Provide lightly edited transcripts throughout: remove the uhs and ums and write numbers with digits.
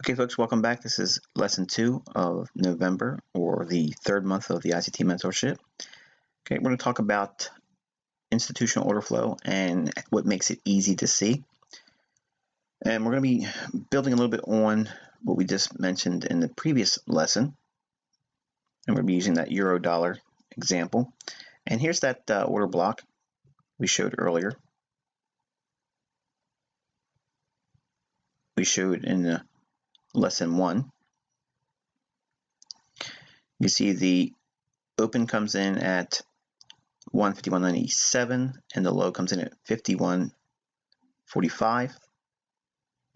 Okay, folks, welcome back. This is lesson 2 of November, or the third month of the ICT mentorship. Okay, we're going to talk about institutional order flow and what makes it easy to see. And we're going to be building a little bit on what we just mentioned in the previous lesson. And we're going to be using that euro dollar example. And here's that order block we showed earlier. We showed in the lesson 1. You see the open comes in at 151.97 and the low comes in at 51.45,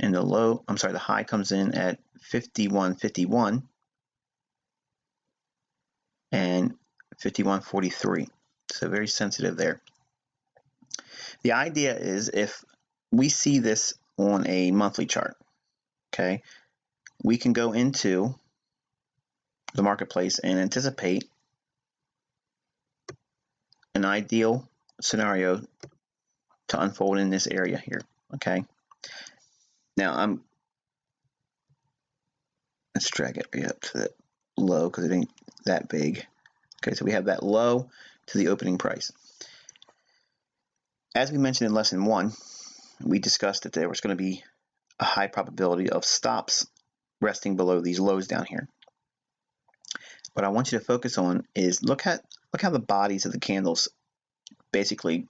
and the high comes in at 51.51 and 51.43. So very sensitive there. The idea is if we see this on a monthly chart, okay, we can go into the marketplace and anticipate an ideal scenario to unfold in this area here. Okay, now let's drag it right up to the low because it ain't that big. Okay, so we have that low to the opening price. As we mentioned in lesson 1, we discussed that there was going to be a high probability of stops resting below these lows down here. What I want you to focus on is look how the bodies of the candles basically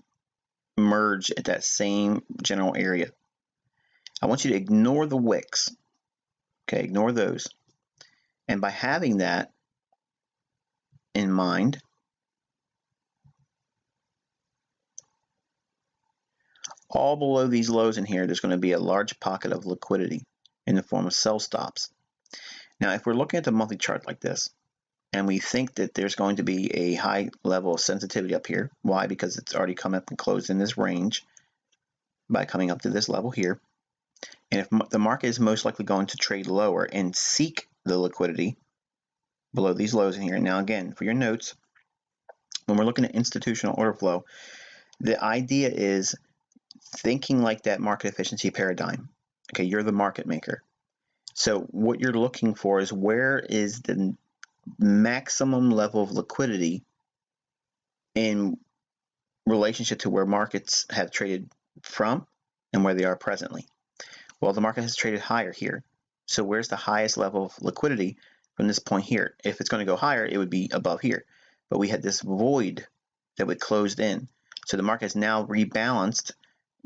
merge at that same general area. I want you to ignore the wicks. Okay, ignore those. And by having that in mind, all below these lows in here, there's going to be a large pocket of liquidity in the form of sell stops. Now, if we're looking at the monthly chart like this, and we think that there's going to be a high level of sensitivity up here. Why? Because it's already come up and closed in this range by coming up to this level here. And if the market is most likely going to trade lower and seek the liquidity below these lows in here. Now again, for your notes, when we're looking at institutional order flow, the idea is thinking like that market efficiency paradigm. Okay, you're the market maker. So what you're looking for is where is the maximum level of liquidity in relationship to where markets have traded from and where they are presently. Well, the market has traded higher here. So where's the highest level of liquidity from this point here? If it's going to go higher, it would be above here. But we had this void that would closed in. So the market has now rebalanced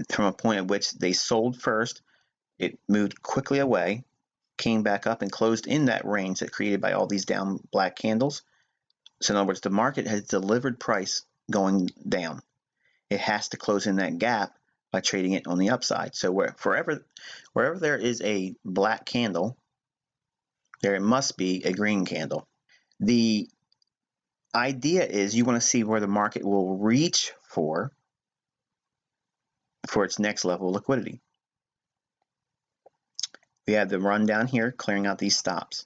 from a point at which they sold first. It moved quickly away, came back up and closed in that range that created by all these down black candles. So in other words, the market has delivered price going down. It has to close in that gap by trading it on the upside. So wherever there is a black candle, there must be a green candle. The idea is you want to see where the market will reach for its next level of liquidity. We have the run down here, clearing out these stops.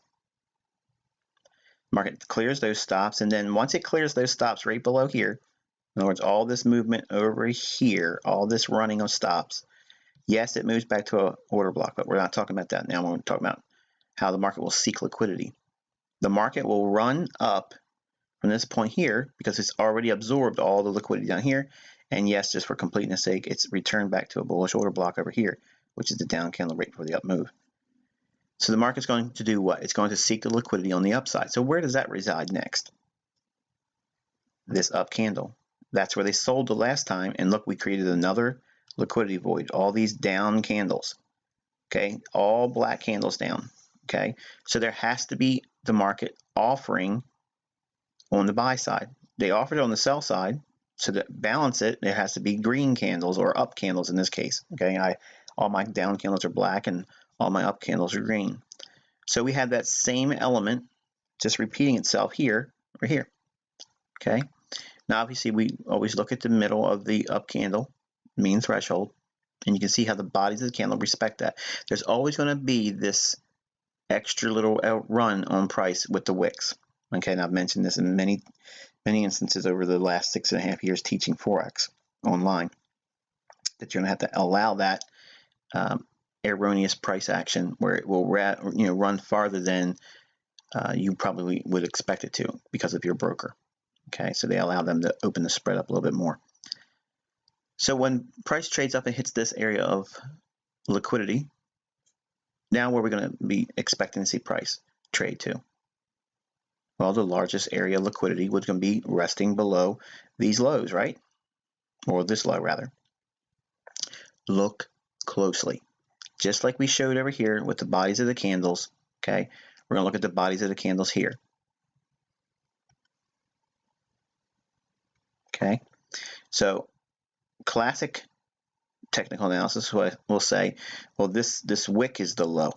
Market clears those stops, and then once it clears those stops right below here, in other words, all this movement over here, all this running of stops, yes, it moves back to an order block, but we're not talking about that now. We're talking about how the market will seek liquidity. The market will run up from this point here because it's already absorbed all the liquidity down here. And yes, just for completeness sake, it's returned back to a bullish order block over here, which is the down candle right for the up move. So the market's going to do what? It's going to seek the liquidity on the upside. So where does that reside next? This up candle. That's where they sold the last time. And look, we created another liquidity void. All these down candles. Okay, all black candles down. Okay, so there has to be the market offering on the buy side. They offered it on the sell side. So to balance it, there has to be green candles or up candles in this case. Okay, all my down candles are black and all my up candles are green. So we have that same element just repeating itself here or here. Okay, now obviously we always look at the middle of the up candle, mean threshold, and you can see how the bodies of the candle respect that. There's always going to be this extra little run on price with the wicks. Okay, and I've mentioned this in many instances over the last 6.5 years teaching Forex online, that you're going to have to allow that erroneous price action where it will run farther than you probably would expect it to because of your broker. Okay, so they allow them to open the spread up a little bit more. So when price trades up and hits this area of liquidity, now where we're going to be expecting to see price trade to? Well, the largest area of liquidity was going to be resting below these lows, right? Or this low, rather. Look closely. Just like we showed over here with the bodies of the candles, okay? We're going to look at the bodies of the candles here. Okay? So, classic technical analysis will say, well, this wick is the low.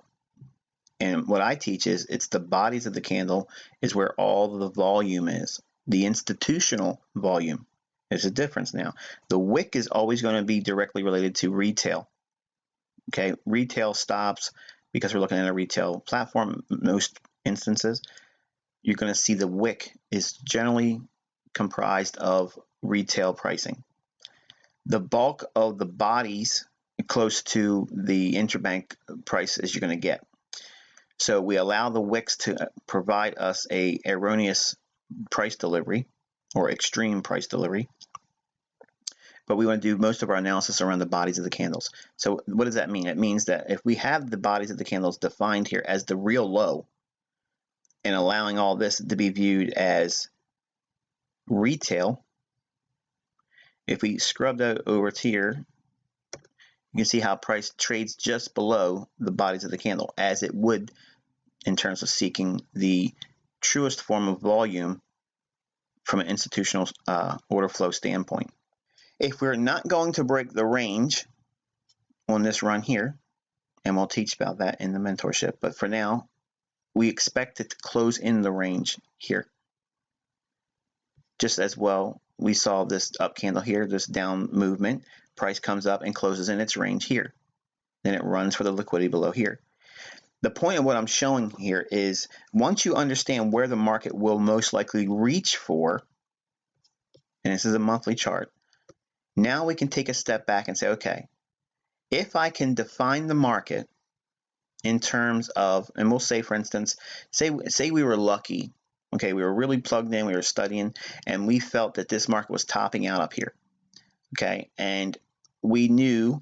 And what I teach is it's the bodies of the candle is where all the volume is. The institutional volume. There's a difference now. The wick is always going to be directly related to retail. Okay, retail stops because we're looking at a retail platform. Most instances, you're going to see the wick is generally comprised of retail pricing. The bulk of the bodies close to the interbank price is you're going to get. So we allow the wicks to provide us a erroneous price delivery or extreme price delivery. But we want to do most of our analysis around the bodies of the candles. So what does that mean? It means that if we have the bodies of the candles defined here as the real low and allowing all this to be viewed as retail, if we scrub that over to here, you can see how price trades just below the bodies of the candle as it would in terms of seeking the truest form of volume from an institutional order flow standpoint. If we're not going to break the range on this run here, and we'll teach about that in the mentorship, but for now, we expect it to close in the range here. Just as well, we saw this up candle here, this down movement, price comes up and closes in its range here. Then it runs for the liquidity below here. The point of what I'm showing here is once you understand where the market will most likely reach for, and this is a monthly chart, now we can take a step back and say, okay, if I can define the market in terms of, and we'll say, for instance, say we were lucky, okay, we were really plugged in, we were studying, and we felt that this market was topping out up here, okay, and we knew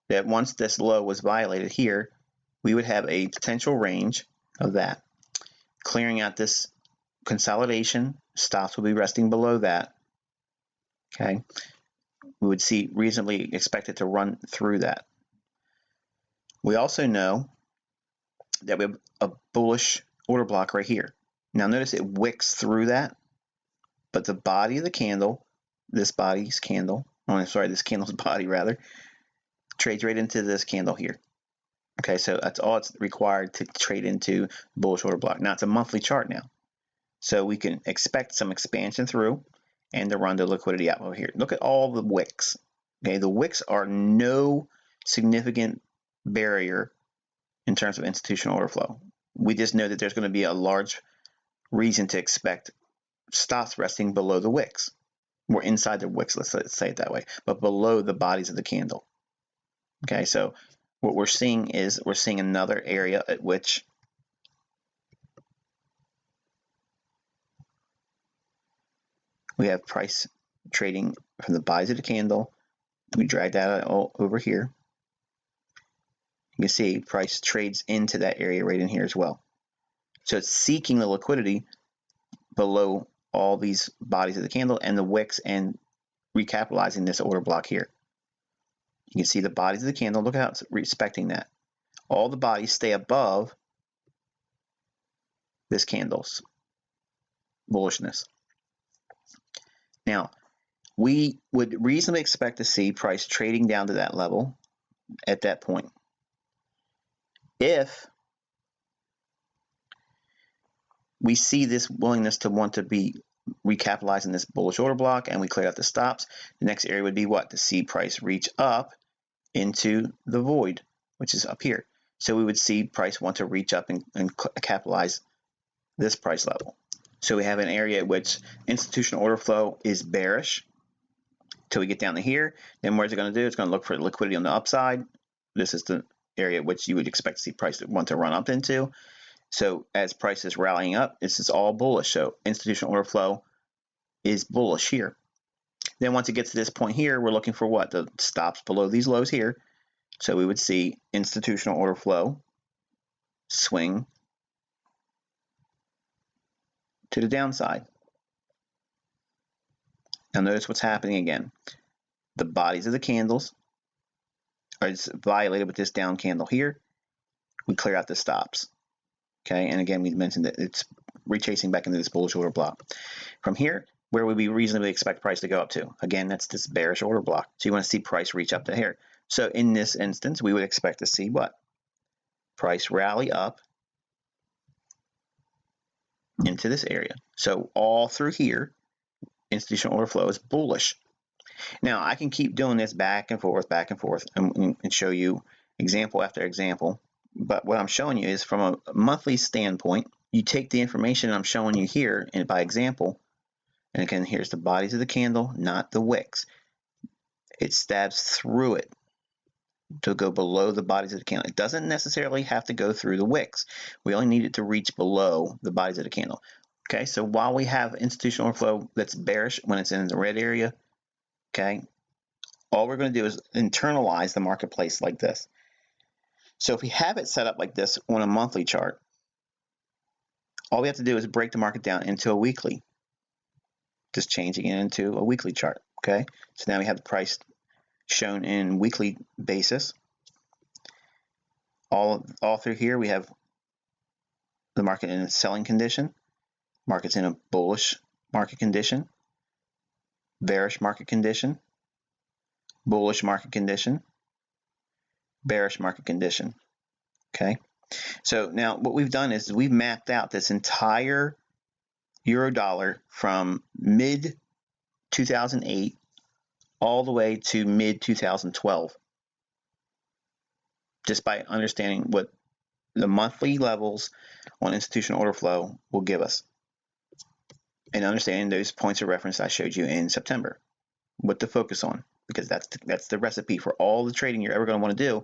that once this low was violated here, we would have a potential range of that. Clearing out this consolidation, stops will be resting below that, okay. We would see reasonably expect it to run through that. We also know that we have a bullish order block right here. Now notice it wicks through that, but the body of the candle, this candle's body rather, trades right into this candle here. Okay, so that's all it's required to trade into bullish order block. Now it's a monthly chart now, so we can expect some expansion through and to run the liquidity out over here. Look at all the wicks. Okay, the wicks are no significant barrier in terms of institutional order flow. We just know that there's going to be a large reason to expect stops resting below the wicks, or inside the wicks, let's say it that way, but below the bodies of the candle. Okay, so what we're seeing is we're seeing another area at which we have price trading from the bodies of the candle. We drag that all over here. You can see price trades into that area right in here as well. So it's seeking the liquidity below all these bodies of the candle and the wicks and recapitalizing this order block here. You can see the bodies of the candle. Look at how it's respecting that. All the bodies stay above this candle's bullishness. Now, we would reasonably expect to see price trading down to that level at that point. If we see this willingness to want to be recapitalizing this bullish order block and we clear out the stops, the next area would be what? To see price reach up into the void, which is up here. So we would see price want to reach up and capitalize this price level. So we have an area at which institutional order flow is bearish till we get down to here. Then what is it going to do? It's going to look for liquidity on the upside. This is the area at which you would expect to see price want to run up into. So as price is rallying up, this is all bullish. So institutional order flow is bullish here. Then once it gets to this point here, we're looking for what? The stops below these lows here. So we would see institutional order flow swing to the downside. Now notice what's happening again. The bodies of the candles are violated with this down candle here. We clear out the stops. Okay, and again, we mentioned that it's retracing back into this bullish order block. From here, where would we reasonably expect price to go up to? Again, that's this bearish order block. So you want to see price reach up to here. So in this instance, we would expect to see what? Price rally up into this area. So all through here, institutional order flow is bullish. Now, I can keep doing this back and forth, and show you example after example. But what I'm showing you is from a monthly standpoint, you take the information I'm showing you here and by example, and again, here's the bodies of the candle, not the wicks. It stabs through it to go below the bodies of the candle. It doesn't necessarily have to go through the wicks. We only need it to reach below the bodies of the candle. Okay, so while we have institutional order flow that's bearish when it's in the red area, okay, all we're going to do is internalize the marketplace like this. So if we have it set up like this on a monthly chart, all we have to do is break the market down into a weekly, just changing it into a weekly chart. Okay, so now we have the price shown in weekly basis. All through here we have the market in a selling condition, market's in a bullish market condition, bearish market condition, bullish market condition, bearish market condition. Okay, so now what we've done is we've mapped out this entire euro dollar from mid 2008 all the way to mid 2012, just by understanding what the monthly levels on institutional order flow will give us and understanding those points of reference I showed you in September, what to focus on, because that's the recipe for all the trading you're ever going to want to do.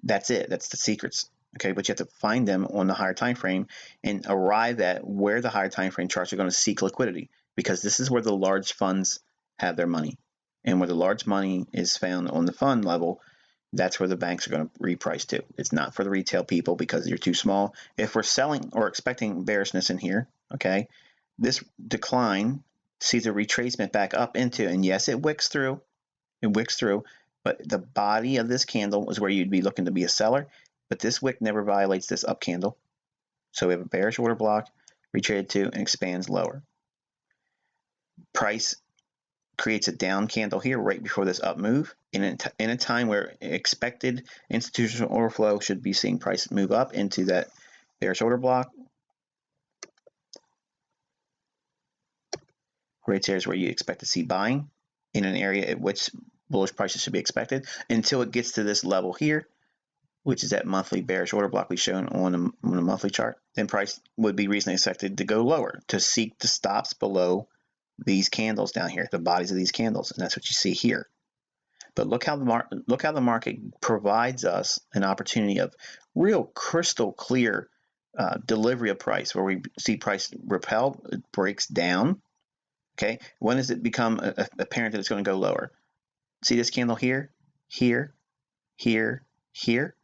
That's it. That's the secrets. Okay, but you have to find them on the higher time frame and arrive at where the higher time frame charts are going to seek liquidity, because this is where the large funds have their money, and where the large money is found on the fund level, that's where the banks are going to reprice to. It's not for the retail people because you're too small. If we're selling or expecting bearishness in here, okay, this decline sees a retracement back up into, and yes, it wicks through, but the body of this candle is where you'd be looking to be a seller. But this wick never violates this up candle. So we have a bearish order block, retraded to, and expands lower. Price creates a down candle here right before this up move. In a time where expected institutional order flow should be seeing price move up into that bearish order block. Right here is where you expect to see buying in an area at which bullish prices should be expected until it gets to this level here, which is that monthly bearish order block we've shown on a monthly chart. Then price would be reasonably expected to go lower, to seek the stops below these candles down here, the bodies of these candles, and that's what you see here. But look how the market provides us an opportunity of real crystal clear delivery of price, where we see price repel, it breaks down. Okay, when does it become apparent that it's going to go lower? See this candle here, here, here, here.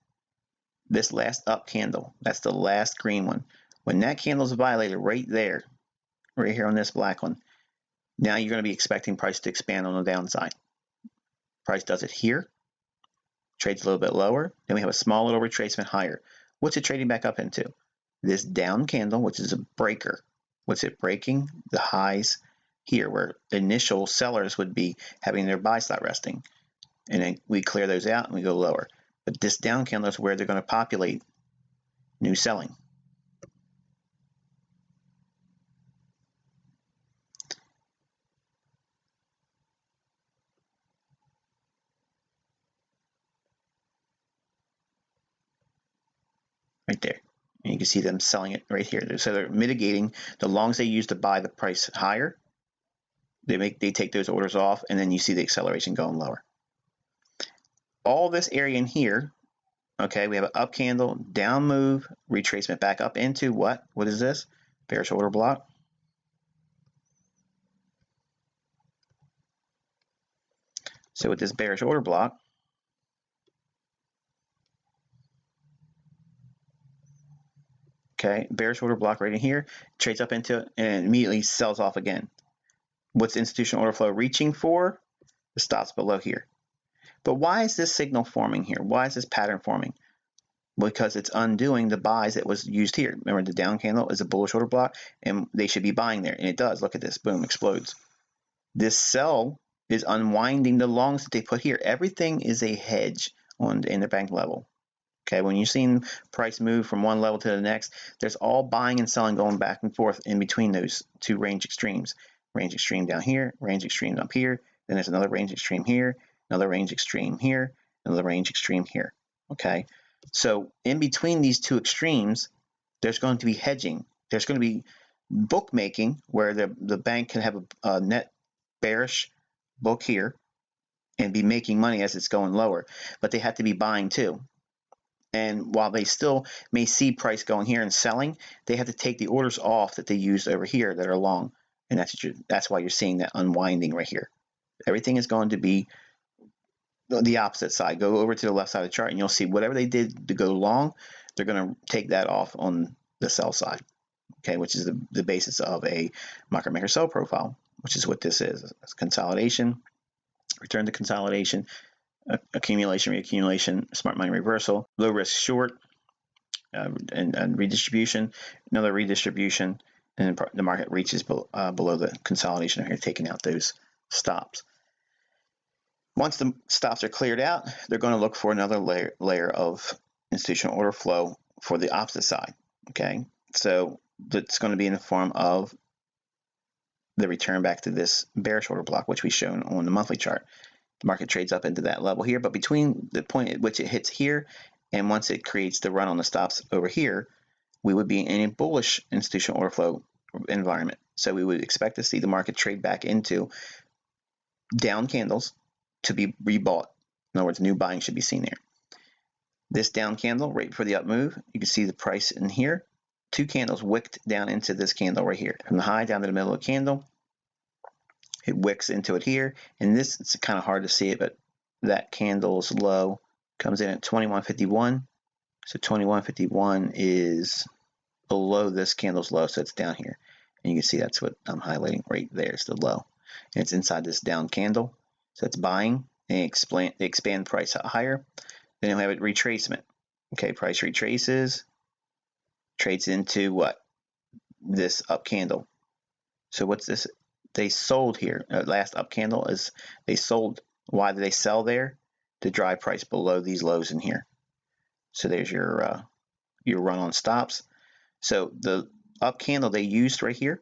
This last up candle, that's the last green one. When that candle is violated right there, right here on this black one, now you're going to be expecting price to expand on the downside. Price does it here, trades a little bit lower, then we have a small little retracement higher. What's it trading back up into? this down candle, which is a breaker. What's it breaking? The highs here, where initial sellers would be having their buy slot resting. And then we clear those out and we go lower. But this down candle is where they're going to populate new selling. Right there. And you can see them selling it right here. So they're mitigating the longs they use to buy the price higher. They take those orders off, and then you see the acceleration going lower. All this area in here, okay, we have an up candle, down move, retracement back up into what? What is this? Bearish order block. So with this bearish order block, okay, bearish order block right in here, trades up into it and immediately sells off again. What's institutional order flow reaching for? The stops below here. But why is this signal forming here? Why is this pattern forming? Because it's undoing the buys that was used here. Remember, the down candle is a bullish order block, and they should be buying there, and it does. Look at this, boom, explodes. This sell is unwinding the longs that they put here. Everything is a hedge on the interbank level. Okay, when you're seeing price move from one level to the next, there's all buying and selling going back and forth in between those two range extremes. Range extreme down here, range extreme up here, then there's another range extreme here, another range extreme here, another range extreme here. Okay, so in between these two extremes, there's going to be hedging. There's going to be bookmaking where the bank can have a net bearish book here and be making money as it's going lower, but they have to be buying too. And while they still may see price going here and selling, they have to take the orders off that they used over here that are long. And that's why you're seeing that unwinding right here. Everything is going to be the opposite side. Go over to the left side of the chart and you'll see whatever they did to go long, they're going to take that off on the sell side, okay, which is the basis of a market maker sell profile, which is what this is. It's consolidation, return to consolidation, accumulation, reaccumulation, smart money reversal, low risk short, and redistribution, another redistribution, and the market reaches below the consolidation here, taking out those stops. Once the stops are cleared out, they're going to look for another layer of institutional order flow for the opposite side. Okay, so that's going to be in the form of the return back to this bearish order block, which we've shown on the monthly chart. The market trades up into that level here, but between the point at which it hits here and once it creates the run on the stops over here, we would be in a bullish institutional order flow environment. So we would expect to see the market trade back into down candles to be rebought. In other words, new buying should be seen there. This down candle right before the up move, you can see the price in here. Two candles wicked down into this candle right here. From the high down to the middle of the candle, it wicks into it here, and this, it's kind of hard to see it, but that candle's low comes in at 21.51. So 21.51 is below this candle's low, so it's down here. And you can see that's what I'm highlighting right there. It's the low. And it's inside this down candle. So it's buying. They expand price higher. Then you'll have it retracement. Okay, price retraces, trades into what? This up candle. So what's this? They sold here. Last up candle is they sold. Why did they sell there? To drive price below these lows in here. So there's your run on stops. So the up candle they used right here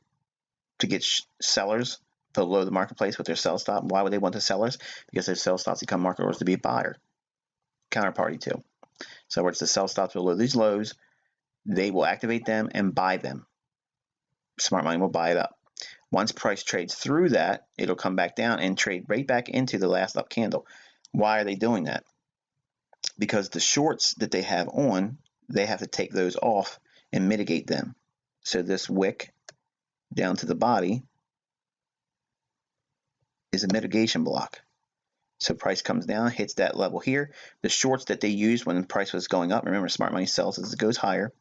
to get sellers below the marketplace with their sell stop. Why would they want the sellers? Because their sell stops become market orders to be a buyer. Counterparty too. So where it's the sell stops below these lows, they will activate them and buy them. Smart money will buy it up. Once price trades through that, it'll come back down and trade right back into the last up candle. Why are they doing that? Because the shorts that they have on, they have to take those off and mitigate them. So this wick down to the body is a mitigation block. So price comes down, hits that level here. The shorts that they used when the price was going up, remember smart money sells as it goes higher,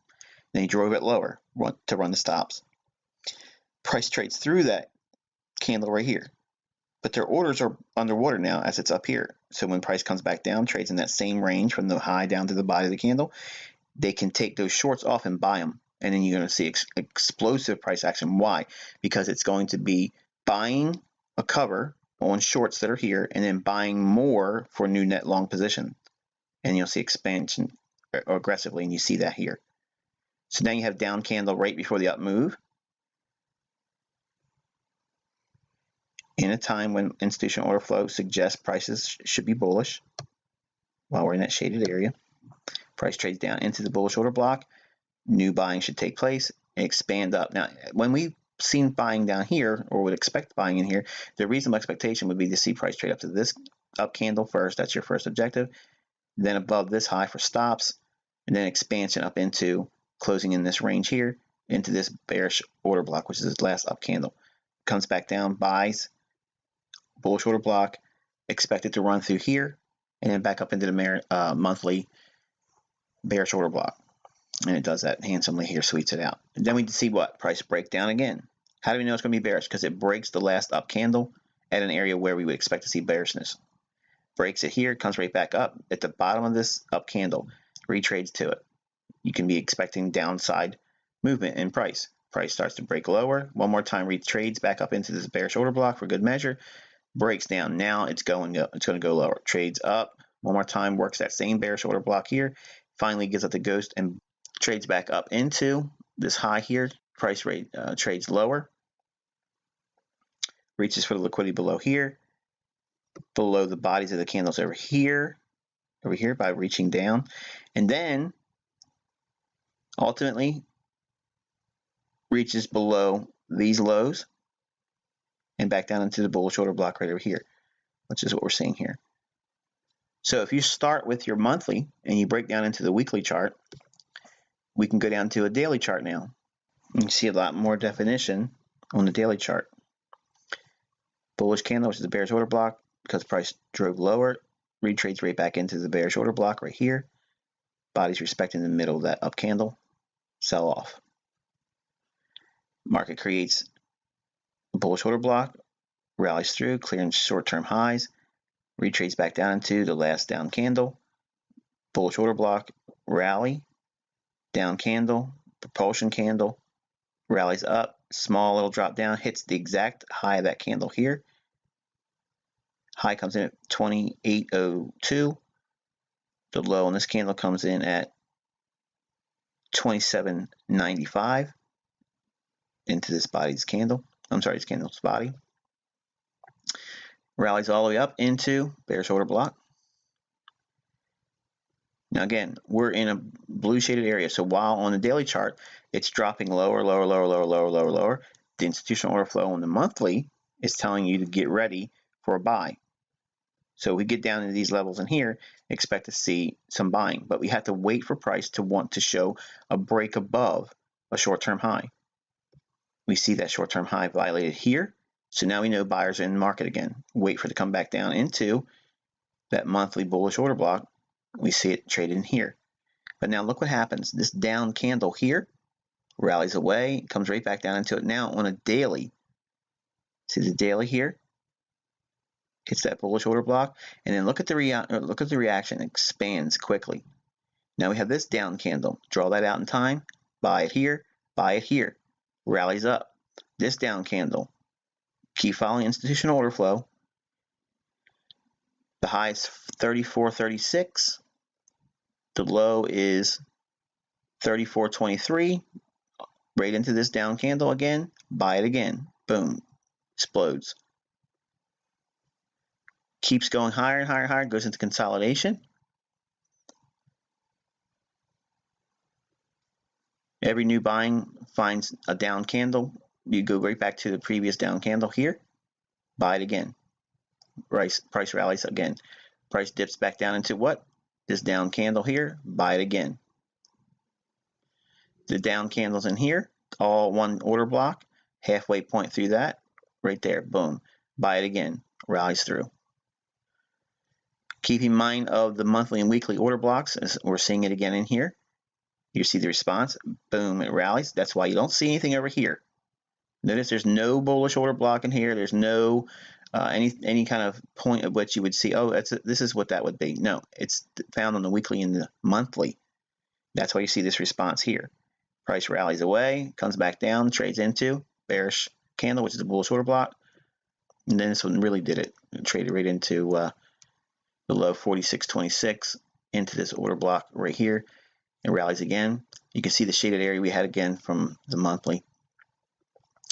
then he drove it lower to run the stops. Price trades through that candle right here, but their orders are underwater now as it's up here. So when price comes back down, trades in that same range from the high down to the body of the candle, they can take those shorts off and buy them and then you're going to see explosive price action. Why? Because it's going to be buying a cover on shorts that are here and then buying more for new net long position. And you'll see expansion aggressively, and you see that here. So now you have down candle right before the up move. In a time when institutional order flow suggests prices should be bullish, while we're in that shaded area, price trades down into the bullish order block. New buying should take place and expand up. Now, when we've seen buying down here, or would expect buying in here, the reasonable expectation would be to see price trade up to this up candle first. That's your first objective. Then above this high for stops, and then expansion up into closing in this range here into this bearish order block, which is this last up candle. Comes back down, buys, bullish order block, expected to run through here, and then back up into the monthly bearish order block. And it does that handsomely here, sweeps it out. And then we see what? Price break down again. How do we know it's going to be bearish? Because it breaks the last up candle at an area where we would expect to see bearishness. Breaks it here, comes right back up at the bottom of this up candle, retrades to it. You can be expecting downside movement in price. Price starts to break lower. One more time, retrades back up into this bearish order block for good measure. Breaks down. Now it's going up. It's going to go lower. Trades up. One more time, works that same bearish order block here. Finally gives up the ghost and trades back up into this high here. Price rate trades lower. Reaches for the liquidity below here. Below the bodies of the candles over here by reaching down. And then ultimately reaches below these lows and back down into the bullish order block right over here, which is what we're seeing here. So if you start with your monthly and you break down into the weekly chart, we can go down to a daily chart now. You can see a lot more definition on the daily chart. Bullish candle, which is the bearish order block, because price drove lower, retrades right back into the bearish order block right here. Body's respecting the middle of that up candle, sell off. Market creates a bullish order block, rallies through, clearing short-term highs, retrades back down into the last down candle, bullish order block, rally, down candle, propulsion candle, rallies up, small little drop down, hits the exact high of that candle here. High comes in at 28.02. The low on this candle comes in at 27.95 into this body's candle. I'm sorry, this candle's body. Rallies all the way up into bearish order block. Now again, we're in a blue shaded area. So while on the daily chart, it's dropping lower, lower, lower, lower, lower, lower, lower, the institutional order flow on the monthly is telling you to get ready for a buy. So we get down into these levels in here, expect to see some buying, but we have to wait for price to want to show a break above a short-term high. We see that short-term high violated here. So now we know buyers are in the market again. Wait for it to come back down into that monthly bullish order block. We see it traded in here. But now look what happens. This down candle here rallies away, comes right back down into it. Now on a daily, see the daily here? Hits that bullish order block, and then look at the reaction. It expands quickly. Now we have this down candle. Draw that out in time. Buy it here. Buy it here. Rallies up. This down candle. Keep following institutional order flow. The high is 34.36. The low is 34.23. Right into this down candle again. Buy it again. Boom. Explodes. Keeps going higher and higher and higher, goes into consolidation. Every new buying finds a down candle. You go right back to the previous down candle here. Buy it again. Price rallies again. Price dips back down into what? This down candle here. Buy it again. The down candles in here, all one order block. Halfway point through that. Right there. Boom. Buy it again. Rallies through. Keep in mind of the monthly and weekly order blocks, as we're seeing it again in here. You see the response, boom, it rallies. That's why you don't see anything over here. Notice there's no bullish order block in here. There's no any kind of point at which you would see, oh, this is what that would be. No, it's found on the weekly and the monthly. That's why you see this response here. Price rallies away, comes back down, trades into bearish candle, which is a bullish order block. And then this one really did it. It traded right into the low 46.26 into this order block right here. It rallies again. You can see the shaded area we had again from the monthly.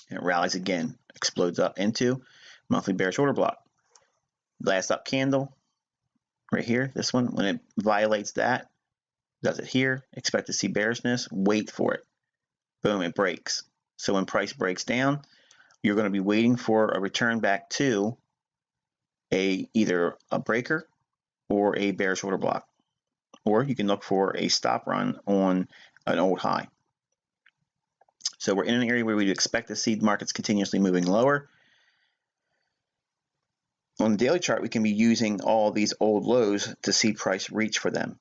And it rallies again, explodes up into monthly bearish order block. Last up candle right here, this one, when it violates that, does it here, expect to see bearishness, wait for it. Boom, it breaks. So when price breaks down, you're going to be waiting for a return back to either a breaker or a bearish order block. Or you can look for a stop run on an old high. So we're in an area where we'd expect to see markets continuously moving lower. On the daily chart, we can be using all these old lows to see price reach for them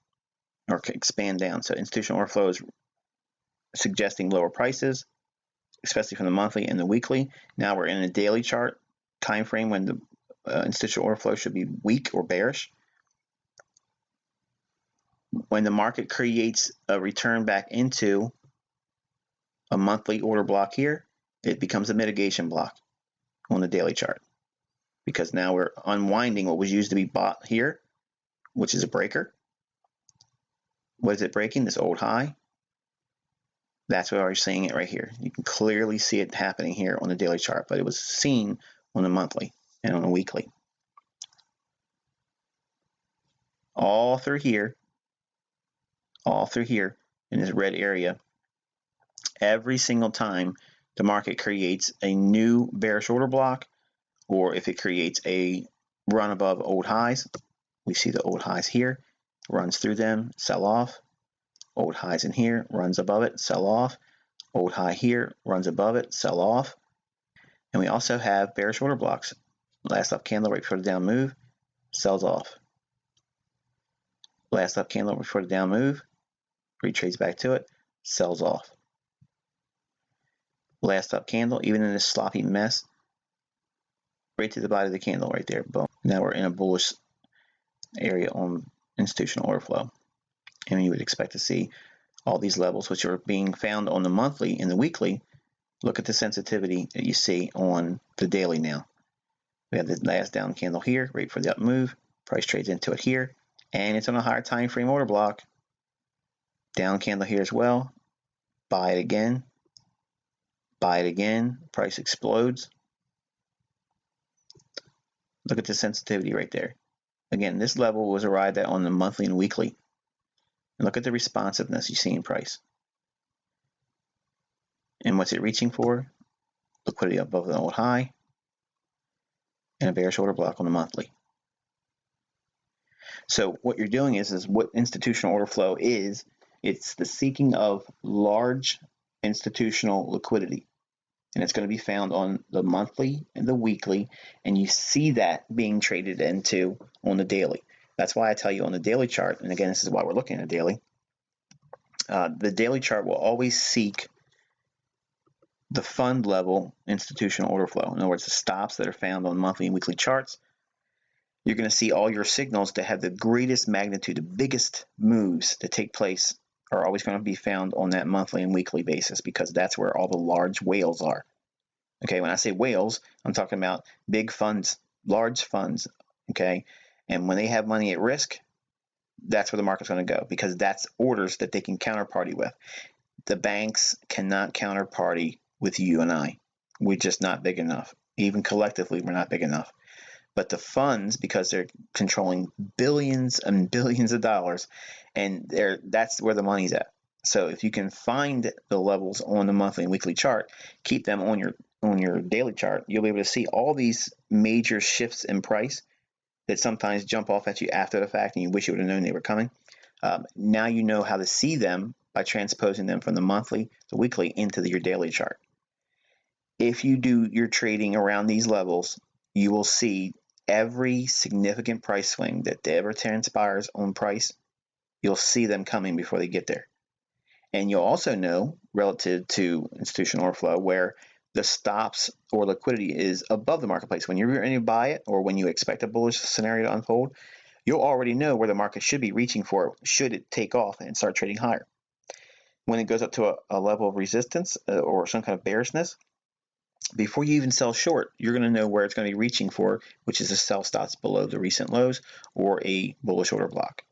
or expand down. So institutional order flow is suggesting lower prices, especially from the monthly and the weekly. Now we're in a daily chart time frame when the institutional order flow should be weak or bearish. When the market creates a return back into a monthly order block here, it becomes a mitigation block on the daily chart, because now we're unwinding what was used to be bought here, which is a breaker. What is it breaking? This old high. That's why we're seeing it right here. You can clearly see it happening here on the daily chart, but it was seen on the monthly and on the weekly. All through here in this red area, every single time the market creates a new bearish order block, or if it creates a run above old highs, we see the old highs here, runs through them, sell off. Old highs in here, runs above it, sell off. Old high here, runs above it, sell off. And we also have bearish order blocks. Last up candle right before the down move, sells off. Last up candle before the down move, retrades back to it, sells off. Last up candle, even in this sloppy mess, right to the bottom of the candle right there, boom. Now we're in a bullish area on institutional order flow. And you would expect to see all these levels, which are being found on the monthly and the weekly. Look at the sensitivity that you see on the daily now. We have the last down candle here, right for the up move. Price trades into it here, and it's on a higher time frame order block. Down candle here as well. Buy it again. Buy it again. Price explodes. Look at the sensitivity right there. Again, this level was arrived at on the monthly and weekly. And look at the responsiveness you see in price. And what's it reaching for? Liquidity above the old high and a bearish order block on the monthly. So what you're doing is what institutional order flow is. It's the seeking of large institutional liquidity. And it's going to be found on the monthly and the weekly, and you see that being traded into on the daily. That's why I tell you on the daily chart, and again, this is why we're looking at daily. The daily chart will always seek the fund level institutional order flow. In other words, the stops that are found on monthly and weekly charts. You're going to see all your signals that have the greatest magnitude, the biggest moves that take place are always going to be found on that monthly and weekly basis, because that's where all the large whales are. Okay, when I say whales, I'm talking about big funds, large funds, okay? And when they have money at risk, that's where the market's going to go, because that's orders that they can counterparty with. The banks cannot counterparty with you and I. We're just not big enough. Even collectively, we're not big enough. But the funds, because they're controlling billions and billions of dollars, and that's where the money's at. So if you can find the levels on the monthly and weekly chart, keep them on your daily chart, you'll be able to see all these major shifts in price that sometimes jump off at you after the fact and you wish you would have known they were coming. Now you know how to see them by transposing them from the monthly to weekly into your daily chart. If you do your trading around these levels, you will see every significant price swing that ever transpires on price. You'll see them coming before they get there. And you'll also know, relative to institutional order flow, where the stops or liquidity is above the marketplace. When you're ready to buy it, or when you expect a bullish scenario to unfold, you'll already know where the market should be reaching for should it take off and start trading higher. when it goes up to a level of resistance or some kind of bearishness, before you even sell short, you're going to know where it's going to be reaching for, which is a sell stops below the recent lows or a bullish order block.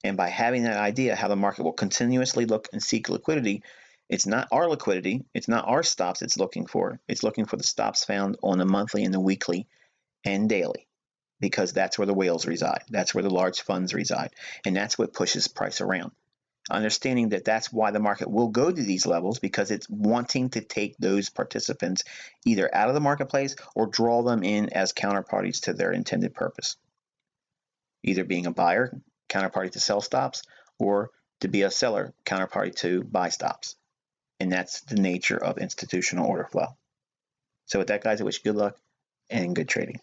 And by having that idea how the market will continuously look and seek liquidity, it's not our liquidity, it's not our stops it's looking for. It's looking for the stops found on the monthly and the weekly and daily, because that's where the whales reside. That's where the large funds reside. And that's what pushes price around. Understanding that that's why the market will go to these levels, because it's wanting to take those participants either out of the marketplace or draw them in as counterparties to their intended purpose, either being a buyer, counterparty to sell stops, or to be a seller, counterparty to buy stops. And that's the nature of institutional order flow. So with that, guys, I wish you good luck and good trading.